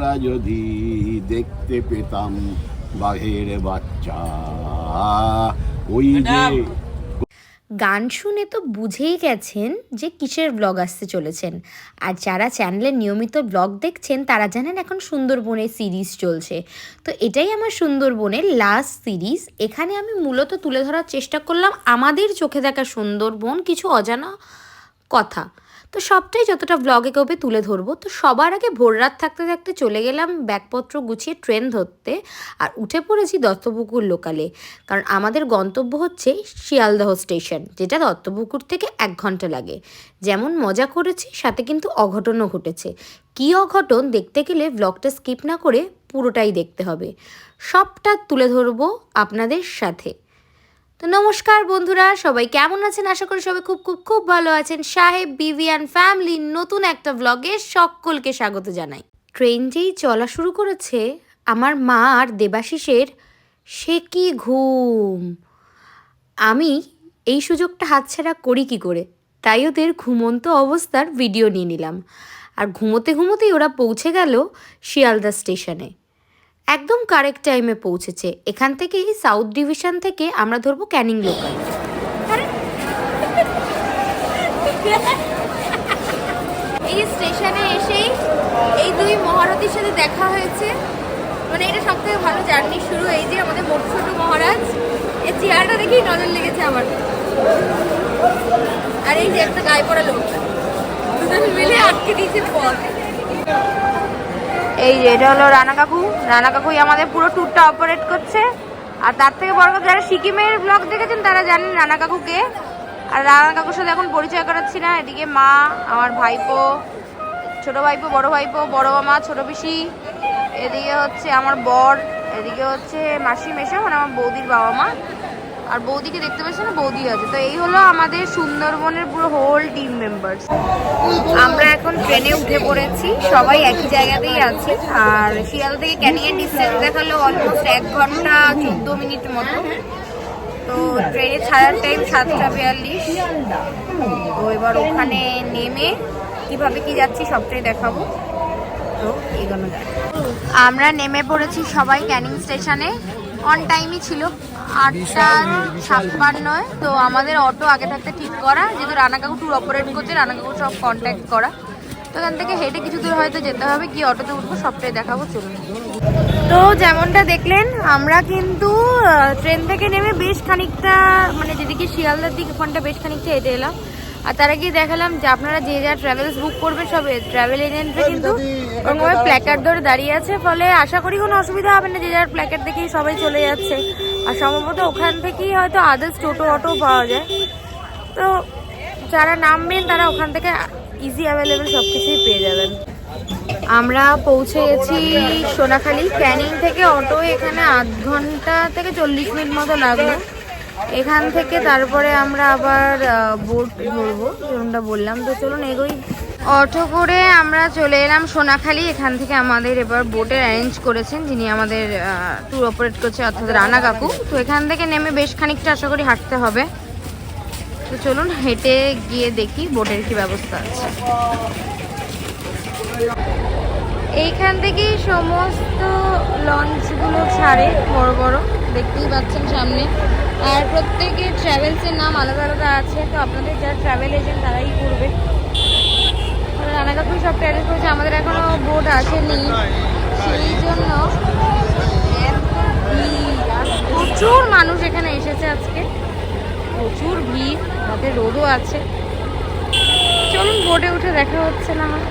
আমরা যদি দেখতে পেতাম বাঘের বাচ্চা, ওই যে গান শুনে তো বুঝেই গেছেন যে কিসের ব্লগ আসতে চলেছেন। আর যারা চ্যানেলে নিয়মিত ব্লগ দেখছেন তারা জানেন এখন সুন্দরবনের সিরিজ চলছে। তো এটাই আমার সুন্দরবনের লাস্ট সিরিজ। এখানে আমি মূলত তুলে ধরার চেষ্টা করলাম আমাদের চোখে দেখা সুন্দরবন, কিছু অজানা কথা। তো সবটাই যতটা ব্লগে কবে তুলে ধরবো। তো সবার আগে ভোররাত থাকতে থাকতে চলে গেলাম ব্যাগপত্র গুছিয়ে ট্রেন ধরতে, আর উঠে পড়েছি দত্তপুকুর লোকালে। কারণ আমাদের গন্তব্য হচ্ছে শিয়ালদহ স্টেশন, যেটা দত্তপুকুর থেকে 1 ঘন্টা লাগে। যেমন মজা করেছি, সাথে কিন্তু অঘটনও ঘটেছে। কী অঘটন দেখতে গেলে ব্লগটা স্কিপ না করে পুরোটাই দেখতে হবে। সবটা তুলে ধরবো আপনাদের সাথে। তো নমস্কার বন্ধুরা, সবাই কেমন আছেন? আশা করি সবাই খুব খুব খুব ভালো আছেন। সাহেব বিবি অ্যান্ড ফ্যামিলির নতুন একটা ব্লগে সকলকে স্বাগত জানাই। ট্রেন যেই চলা শুরু করেছে, আমার মা আর দেবাশিসের সে কি ঘুম। আমি এই সুযোগটা হাতছাড়া করি কি করে, তাই ওদের ঘুমন্ত অবস্থার ভিডিও নিয়ে নিলাম। আর ঘুমোতে ঘুমোতেই ওরা পৌঁছে গেল শিয়ালদা স্টেশনে। একদম কারেক্ট টাইমে পৌঁছেছে। এখান থেকে সাউথ ডিভিশন থেকে আমরা ধরবো ক্যানিং লোকাল। এই স্টেশনে এসেই এই দুই মহারথীর সাথে দেখা হয়েছে। মানে এটা সব থেকে ভালো জার্নি শুরু। এই যে আমাদের মোট ছোট মহারাজ, এই চেয়ারটা দেখেই নজর লেগেছে আমার। আর এই যে একটা গায়ে পড়া লোক, দুজন মিলে আটকে দিয়েছে পথ। এই যে এটা হলো রানা কাকু। রানা কাকুই আমাদের পুরো ট্যুরটা অপারেট করছে। আর তার থেকে বড় কথা, যারা সিকিমের ব্লগ দেখেছেন তারা জানেন রানা কাকুকে। আর রানা কাকুর সাথে এখন পরিচয় করাচ্ছি না। এদিকে মা, আমার ভাইপো, ছোট ভাইপো, বড় মামা, ছোট পিসি, এদিকে হচ্ছে আমার বর, এদিকে হচ্ছে মাসি মেশো, মানে আমার বৌদির বাবা মা। আর বৌদিকে দেখতে পাচ্ছি না, বৌদি আছে। তো এই হলো আমাদের সুন্দরবনের পুরো হোল টিম মেম্বার্স। আমরা এখন ট্রেনে উঠে পড়েছি, সবাই একই জায়গাতেই আছি। আর শিয়ালদা থেকে ক্যানিংয়ের ডিস্টেন্স দেখালো অলমোস্ট 1 ঘন্টা 14 মিনিট মতো। তো ট্রেনে ছাড়ার টাইম 7:42। তো এবার ওখানে নেমে কিভাবে কি যাচ্ছি সবটাই দেখাবো। তো এগোনো যায়। আমরা নেমে পড়েছি সবাই ক্যানিং স্টেশনে। অন টাইমই ছিল 8:56। তো আমাদের অটো আগে থাকতে ঠিক করা, যেহেতু রানা কাকু ট্যুর অপারেট করছে, রানা কাকু সব কন্ট্যাক্ট করা। তো এখান থেকে হেঁটে কিছু দূর হয়তো যেতে হবে, কি অটোতে উঠবো সবটাই দেখাবো, চলুন। তো যেমনটা দেখলেন, আমরা কিন্তু ট্রেন থেকে নেমে বেশ খানিকটা, মানে যেদিকে শিয়ালদার দিকে ওখানটা বেশ খানিকটা হেঁটে এলাম। আর তার আগেই দেখালাম যে আপনারা যে যা ট্রাভেলস বুক করবেন সব ট্রাভেল এজেন্টরা কিন্তু ওরকমভাবে প্ল্যাকার্ড ধরে দাঁড়িয়ে আছে। ফলে আশা করি কোনো অসুবিধা হবে না, যে যার প্ল্যাকার্ড দেখেই সবাই চলে যাচ্ছে। আর সম্ভবত ওখান থেকেই হয়তো আদার্স টোটো অটো পাওয়া যায়। তো যারা নামবেন তারা ওখান থেকে ইজি অ্যাভেলেবেল সব কিছুই পেয়ে যাবেন। আমরা পৌঁছে গেছি সোনাখালি। ক্যানিং থেকে অটো এখানে 8 ঘন্টা থেকে 40 মিনিট মতো লাগলো। এখান থেকে তারপরে আমরা আবার বোট ধরবো, যেমনটা বললাম। তো চলুন এগোই। অটো করে আমরা চলে এলাম সোনাখালি। এখান থেকে আমাদের এবার বোটের অ্যারেঞ্জ করেছেন যিনি আমাদের ট্যুর অপারেট করছে, অর্থাৎ রানা কাকু। তো এখান থেকে নেমে বেশ খানিকটা আশা করি হাঁটতে হবে। তো চলুন হেঁটে গিয়ে দেখি বোটের কি ব্যবস্থা আছে। এইখান থেকেই সমস্ত লঞ্চগুলো ছাড়ে, বড় বড়, দেখতেই পাচ্ছেন সামনে। আর প্রত্যেকের ট্রাভেলসের নাম আলাদা আলাদা আছে। তো আপনাদের যারা ট্রাভেল এজেন্ট তারাই করবে। রানা কাকু সব ট্রাভেল করেছে, আমাদের এখনো বোট আসেনি, সেই জন্য প্রচুর মানুষ এখানে এসেছে আজকে, প্রচুর ভিড়, তাতে রোদও আছে। চলুন বোটে উঠে দেখা হচ্ছে না আমার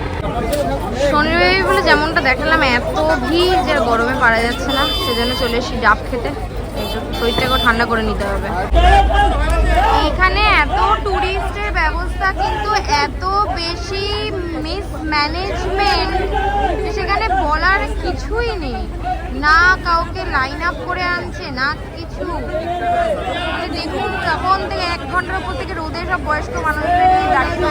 শনিরবি বলে যেমনটা দেখালাম, এত ভিড় যে গরমে পারা যাচ্ছে না। সেজন্য চলে এসেছি ডাব খেতে, শরীরটাকেও ঠান্ডা করে নিতে হবে। এখানে এত টুরিস্টের ব্যবস্থা, কিন্তু এত বেশি মিসম্যানেজমেন্ট সেখানে বলার কিছুই নেই। না কাউকে লাইন আপ করে আনছে, না কিছু। মানে দেখুন, তখন থেকে 1 ঘন্টার উপর থেকে রোদে সব বয়স্ক মানুষদের নিয়ে দাঁড়িয়ে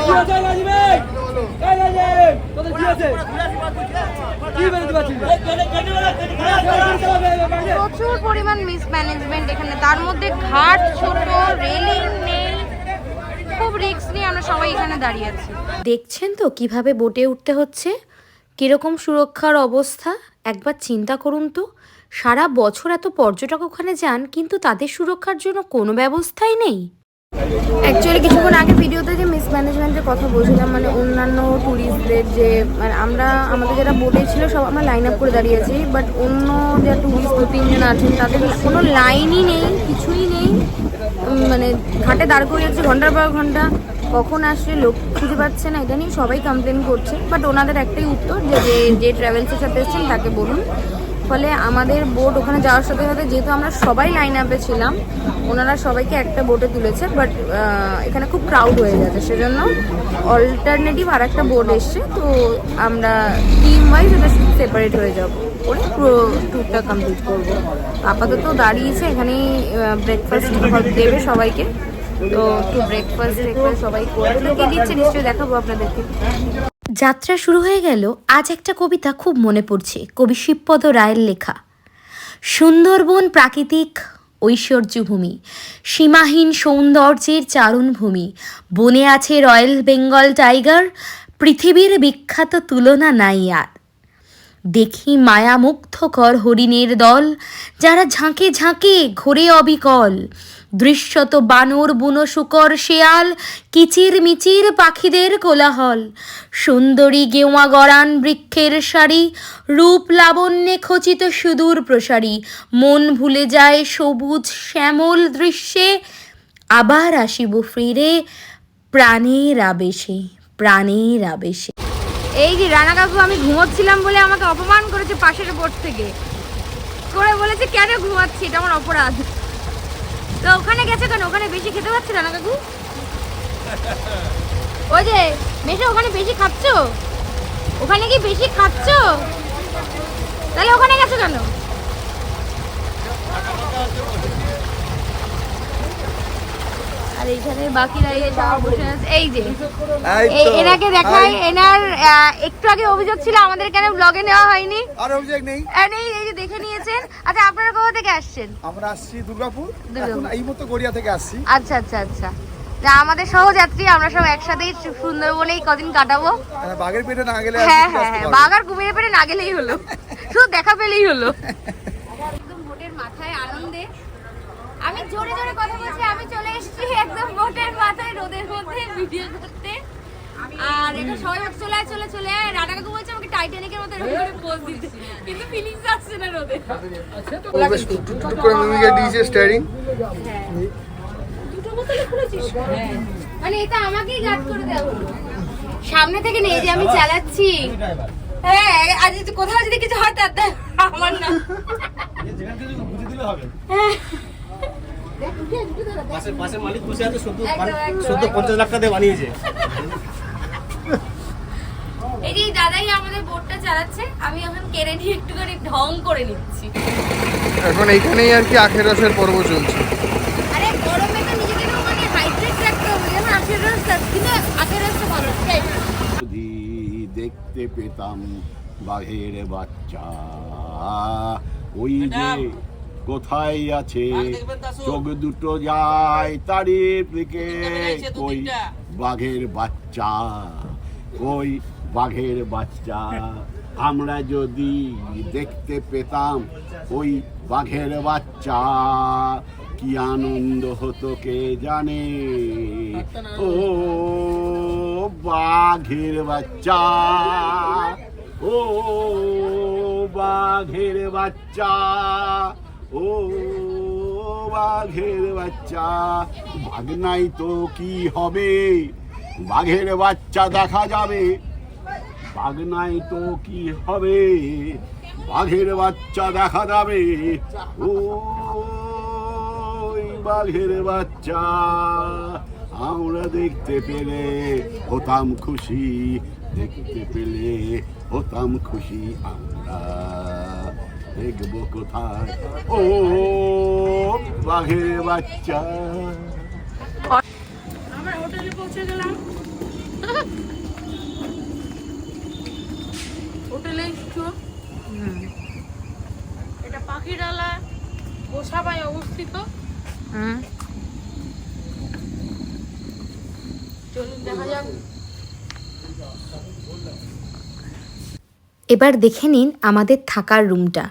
প্রচুর পরিমাণ মিসম্যানেজমেন্ট এখানে। তার মধ্যে ঘাট ছোট, রেলিং নেই, খুব রিস্ক নিয়ে আমরা সবাই এখানে দাঁড়িয়ে আছি। দেখছেন তো কিভাবে বোটে উঠতে হচ্ছে। কীরকম সুরক্ষার অবস্থা একবার চিন্তা করুন তো। সারা বছর এত পর্যটক ওখানে যান, কিন্তু তাদের সুরক্ষার জন্য কোনো ব্যবস্থাই নেই। অ্যাকচুয়ালি কিছুক্ষণ আগে ভিডিওতে যে মিসম্যানেজমেন্টের কথা বলছিলাম, মানে অন্যান্য ট্যুরিস্টদের যে, মানে আমাদের যারা বোটে ছিল সব আমরা লাইন আপ করে দাঁড়িয়ে আছি, বাট অন্য যারা ট্যুরিস্ট 2-3 জন আছেন তাদের কোনো লাইনই নেই, কিছুই নেই। মানে ঘাটে দাঁড় করে যাচ্ছে ঘন্টার পর ঘন্টা, কখন আসলে লোক খুঁজে পাচ্ছে না। এটা নিয়ে সবাই কমপ্লেন করছে, বাট ওনাদের একটাই উত্তর যে ট্রাভেলসের সাথে এসেছেন তাকে বলুন। ফলে আমাদের বোট ওখানে যাওয়ার সাথে সাথে, যেহেতু আমরা সবাই লাইন আপে ছিলাম, ওনারা সবাইকে একটা বোটে তুলেছে, বাট এখানে খুব ক্রাউড হয়ে গেছে, সেজন্য অল্টারনেটিভ আর একটা বোট এসছে। তো আমরা টিম ওয়াইজ এটা সেপারেট হয়ে যাবো, করে পুরো ট্যুরটা কমপ্লিট করবো। আপাতত দাঁড়িয়েছে এখানেই, ব্রেকফাস্ট দেবে সবাইকে, তো একটু ব্রেকফাস্ট সবাই করবে, তো কি দিচ্ছে নিশ্চয়ই দেখাবো আপনাদেরকে। যাত্রা শুরু হয়ে গেল। আজ একটা কবিতা খুব মনে পড়ছে, কবি শিবপদ রায়ের লেখা। সুন্দরবন প্রাকৃতিক ঐশ্বর্যভূমি, সীমাহীন সৌন্দর্যের চারণভূমি, বনে আছে রয়্যাল বেঙ্গল টাইগার, পৃথিবীর বিখ্যাত তুলনা নাই আর। দেখি মায়ামুগ্ধকর হরিণের দল, যারা ঝাঁকে ঝাঁকে ঘোরে অবিকল, দৃশ্যত বানর বুনো শুকর শেয়াল, কিচির মিচির পাখিদের কোলাহল, সুন্দরী গেওয়া গড়ান বৃক্ষের সারি, রূপ লাবণ্যে খচিত সুদূর প্রসারী, মন ভুলে যায় সবুজ শ্যামল দৃশ্যে, আবার আসিব ফিরে প্রাণের আবেশে, প্রাণের আবেশে। এই যে রানা কাকু, আমি ঘুমোচ্ছিলাম বলে আমাকে অপমান করেছে পাশের বোট থেকে, করে বলেছে কেন ঘুমাচ্ছি, এটা আমার অপরাধ। তো ওখানে গেছে কেন? ওখানে বেশি খেতে পারছে রানা কাকু? ওই যে মেশো, ওখানে বেশি খাচ্ছ? ওখানে কি বেশি খাচ্ছ? তাহলে ওখানে গেছো কেন? আর এইখানে বাকিরা এই সব বসে আছে। এই যে এনাকে দেখাই, এনার একটু আগে অভিযোগ ছিল আমাদের কেন ব্লগে নেওয়া হয়নি। আর অভিযোগ নেই, এই যে দেখে নিয়েছেন। আচ্ছা, আপনারা কোথা থেকে আসছেন? আমরা আসছি দুর্গাপুর, এখন এই মতো গড়িয়া থেকে আসছি। আচ্ছা আচ্ছা আচ্ছা, আমাদের সহযাত্রী, আমরা সব একসাথেই সুন্দরবনেই কদিন কাটাবো। বাঘের পেটে না গেলে, হ্যাঁ হ্যাঁ হ্যাঁ, বাঘ আর কুমিরের পেটে না গেলেই হলো, শুধু দেখা পেলেই হলো। একদম বোটের মাথায় আনন্দে আমি জোরে জোরে কথা বলছি, আমি চলে এসেছি একদম বোটের মাথায় রোদের মধ্যে ভিডিও করতে। আর এটা সবাই চলে রানা কাকু বলছে আমাকে টাইটানিকের মতো এরকম করে পোজ দিতে, কিন্তু ফিলিংস আসছে না রোদে। টুক করে মিমিকে দিয়েছে স্টিয়ারিং। হ্যাঁ, দুটো বোতলে খুলেছিস? হ্যাঁ, মানে এটা আমাকেই গার্ড করে দেওয়া হলো, সামনে থেকে নেই যে আমি চালাচ্ছি। হ্যাঁ, আজ কোথাও যদি কিছু হয় তার আমার না, যেখান থেকে বুঝে দিলে হবে। হ্যাঁ, পাশের মালিক বসে আছে, 50 লাখ টাকা বানিয়েছে। এই যে দাদাই আমাদের বোটটা চালাচ্ছে, আমি এখন কেড়ে নিয়ে একটু করে ঢং করে নিচ্ছি। এখন এইখানেই আর কি আখের রসের পর্ব চলছে। আরে গরমে তো নিজেকে মানে হাইড্রেট রাখতে হবে, যেন আখের রস দিলে আখের রসটা ভালো। যদি দেখতে পেতাম বাঘের বাচ্চা, ওই যে কোথায় আছে, চোখ দুটো যায় তারই দিকে, ওই বাঘের বাচ্চা, ওই বাঘের বাচ্চা। আমরা যদি দেখতে পেতাম ওই বাঘের বাচ্চা, কি আনন্দ হতো কে জানে। ও বাঘের বাচ্চা, ও বাঘের বাচ্চা, ও বাঘের বাচ্চা। বাঘ নাই তো কি হবে, বাঘের বাচ্চা দেখা যাবে। বাঘ নাই তো কি হবে, বাঘের বাচ্চা দেখা যাবে। ও বাঘের বাচ্চা আমরা দেখতে পেলে হতাম খুশি, দেখতে পেলে হতাম খুশি। আমরা দেখবো কোথায় ও বাঘের বাচ্চা। আমরা হোটেলে পৌঁছে গেলাম, হোটেলে এটা পাখিরালা গোসাবায় অবস্থিত। চলুন দেখা যাক। এবার দেখে নিন আমাদের থাকার রুমটা,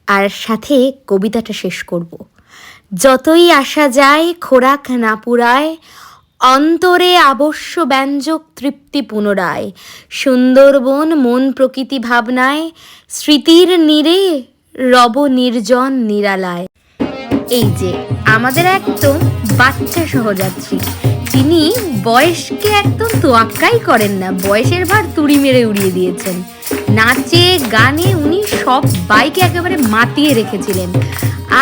আর সাথে কবিতাটা শেষ করব। যতই আসা যায় খোরাক না পুরায়, অন্তরে আবশ্য ব্যঞ্জক তৃপ্তি পুনরায়, সুন্দরবন মন প্রকৃতি ভাবনায়, স্মৃতির নীরে রব নির্জন নিরালায়। এই যে আমাদের একদম বাচ্চা সহযাত্রী, তিনি বয়সকে একদম তোয়াক্কাই করেন না, বয়সের ভার তুড়ি মেরে উড়িয়ে দিয়েছেন। নাচে গানে উনি সব বাইকে একেবারে মাতিয়ে রেখেছিলেন,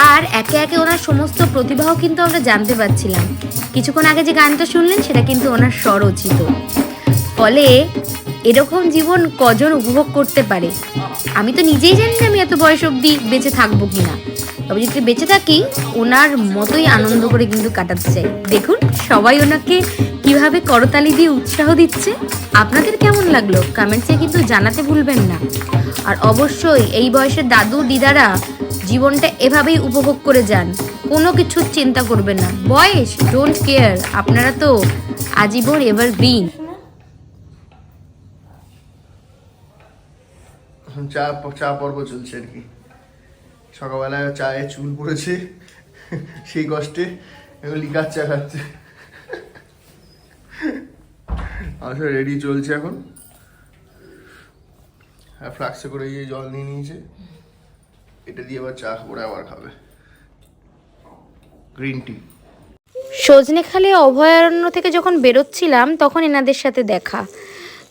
আর একে একে ওনার সমস্ত প্রতিভাও কিন্তু আমরা জানতে পারছিলাম। কিছুক্ষণ আগে যে গানটা শুনলেন সেটা কিন্তু ওনার স্বরচিত। ফলে এরকম জীবন কজন উপভোগ করতে পারে? আমি তো নিজেই জানি না আমি এত বয়স অবধি বেঁচে থাকবো কিনা, তবে যদি বেঁচে থাকি ওনার মতোই আনন্দ করে কিন্তু কাটাতে চাই। দেখুন সবাই ওনাকে কিভাবে করতালি দিয়ে উৎসাহ দিচ্ছে। আপনাদের কেমন লাগলো কমেন্টসে কিন্তু জানাতে ভুলবেন না। আর অবশ্যই এই বয়সের দাদু দিদারা জীবনটা এভাবেই উপভোগ করে যান, কোনো কিছুর চিন্তা করবেন না। বয়স ডোন্ট কেয়ার, আপনারা তো আজীবন এভারগ্রিন। চা পর্ব চলছে আর কি। সকালবেলায় চায়ে চুল পড়েছে, সেই কষ্টে এখন লিকার চা খাচ্ছে। আসলে রেডি চলছে এখন। আর ফ্লাক্সে করে এই জল নিয়ে নিয়েছে, এটা দিয়ে আবার চা করে আবার খাবে গ্রিন টি। সজনেখালি অভয়ারণ্য থেকে যখন বেরোচ্ছিলাম তখন এনাদের সাথে দেখা,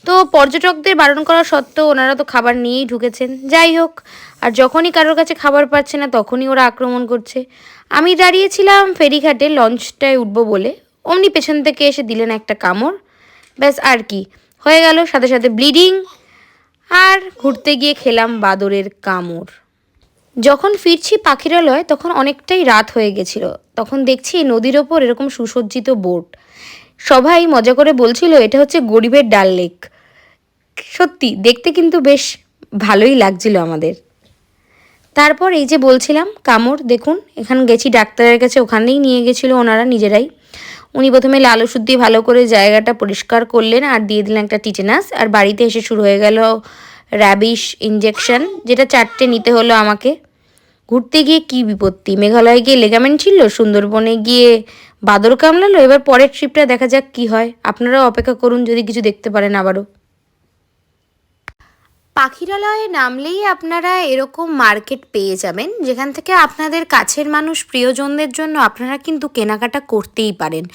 তো পর্যটকদের বারণ করা সত্ত্বেও ওনারা তো খাবার নিয়েই ঢুকেছেন। যাই হোক, আর যখনই কারোর কাছে খাবার পাচ্ছে না তখনই ওরা আক্রমণ করছে। আমি দাঁড়িয়েছিলাম ফেরিঘাটে লঞ্চটায় উঠবো বলে, অমনি পেছন থেকে এসে দিলেন একটা কামড়, ব্যাস আর কি হয়ে গেল, সাথে সাথে ব্লিডিং। আর ঘুরতে গিয়ে খেলাম বাদরের কামড়। যখন ফিরছি পাখিরালয় তখন অনেকটাই রাত হয়ে গেছিল। তখন দেখছি নদীর ওপর এরকম সুসজ্জিত বোট, সবাই মজা করে বলছিল এটা হচ্ছে গরিবের ডাল লেক। সত্যি দেখতে কিন্তু বেশ ভালোই লাগছিল আমাদের। তারপর এই যে বলছিলাম কামড়, দেখুন এখানে গেছি ডাক্তারের কাছে, ওখানেই নিয়ে গেছিলো ওনারা নিজেরাই। উনি প্রথমে লাল ওষুধ দিয়ে ভালো করে জায়গাটা পরিষ্কার করলেন আর দিয়ে দিলেন একটা টিটেনাস, আর বাড়িতে এসে শুরু হয়ে গেল র্যাবিশ ইঞ্জেকশন, যেটা 4টে নিতে হলো আমাকে। ঘুরতে গিয়ে কি বিপত্তি, মেঘালয়ে গিয়ে লেগামেন্ট ছিল, সুন্দরবনে গিয়ে বাদর কামড়ালো। এবার পরের ট্রিপটা দেখা যাক কি হয়, আপনারাও অপেক্ষা করুন যদি কিছু দেখতে পারেন আবারও। পাখিরালয়ে নামলেই আপনারা এরকম মার্কেট পেয়ে যাবেন, যেখান থেকে আপনাদের কাছের মানুষ প্রিয়জনদের জন্য আপনারা কিন্তু কেনাকাটা করতেই পারেন।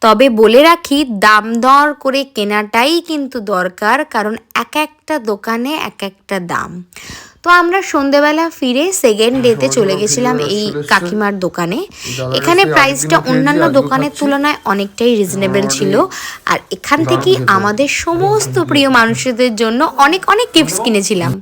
তবে বলে রাখি দাম দর করে কেনাটাই কিন্তু দরকার, কারণ এক একটা দোকানে এক একটা দাম। তো আমরা সন্ধেবেলা ফিরে সেকেন্ড ডেতে চলে গেছিলাম এই কাকিমার দোকানে। এখানে প্রাইসটা অন্যান্য দোকানের তুলনায় অনেকটাই রিজনেবল ছিল, আর এখান থেকেই আমাদের সমস্ত প্রিয় মানুষদের জন্য অনেক অনেক গিফটস কিনেছিলাম।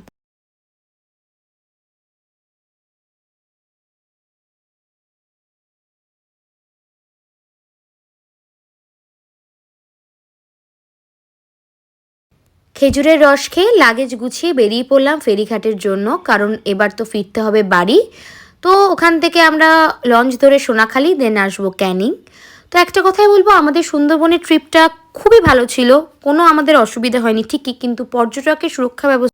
খেজুরের রস খেয়ে লাগেজ গুছিয়ে বেরিয়ে পড়লাম ফেরিঘাটের জন্য, কারণ এবার তো ফিরতে হবে বাড়ি। তো ওখান থেকে আমরা লঞ্চ ধরে সোনাখালি, দেন আসবো ক্যানিং। তো একটা কথাই বলবো, আমাদের সুন্দরবনের ট্রিপটা খুবই ভালো ছিল, কোনো আমাদের অসুবিধা হয়নি ঠিকই, কিন্তু পর্যটকের সুরক্ষা ব্যবস্থা